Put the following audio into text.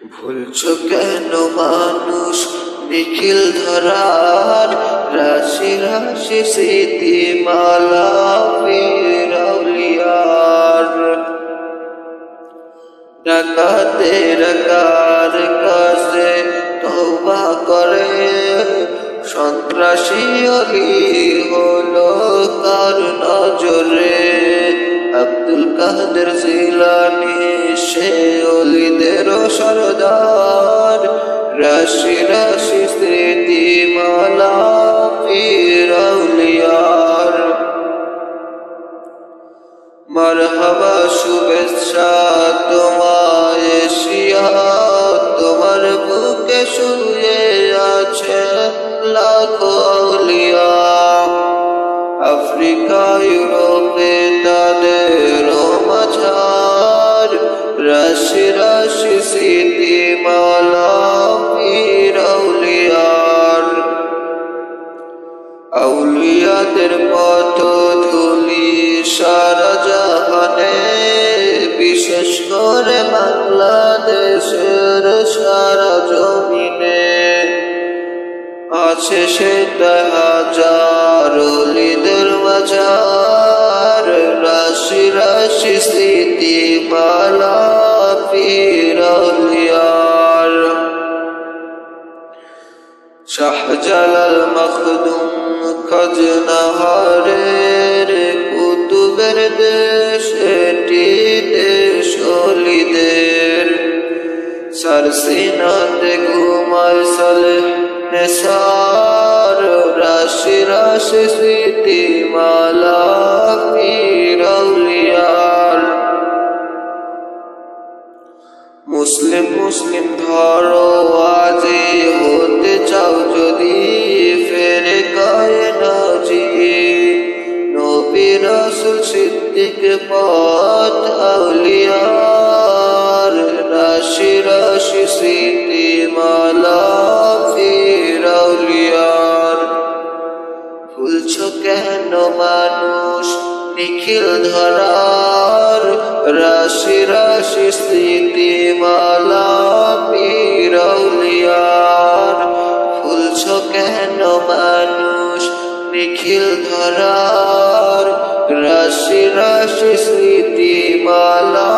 ভুলছো কেন মানুষ নিখিল ধরার রাশি রাশি স্মৃতিমালা পীর আউলিয়ার। ডাকাতের কার কাছে তওবা করে সন্ত্রাসী অলি হলো কার নজরে। আব্দুল কাদের জিলানী সে অলিদের সরদার রাশি রাশি স্মৃতিমালা পীর আউলিয়ার। মারহাবা শুভেচ্ছা তোমায় এশিয়া, তোমার বুকে শুয়ে আছে লাখো আউলিয়া। আফ্রিকা ইউরোপে তাদের মাঝার রাশি রাশি স্মৃতিমালা পীর আউলিয়ার। আউলিয়াদের পথধূলি সারা জাহানে, বিশেষ করে বাংলাদেশের সারা জমিনে আছে সেটা হাজার অলিদের মাঝার রাশি রাশি স্মৃতিমালা পীর আউলিয়ার। শাহজালাল মখদুম খাজনাহারের কুতুবের দেশ এটি দেশ অলিদের। সারসিনাতে ঘুমায় সালেহ নেসার রাশি রাশি স্মৃতিমালা পীর আউলিয়ার। মুসলিম মুসলিম ধরো আজি হতে চাও যদি, ফেরে গায়ে নাজি নবী রাসূল সিদ্দিক পথ আউলিয়ার রাশি রাশি স্মৃতিমালা পীর আউলিয়ার। ভুলছো কেন মানুষ নিখিল ধরার রাশি রাশি স্মৃতিমালা পীর আউলিয়ার। ভুলছো কেন মানুষ নিখিল ধরার রাশি রাশি স্মৃতিমালা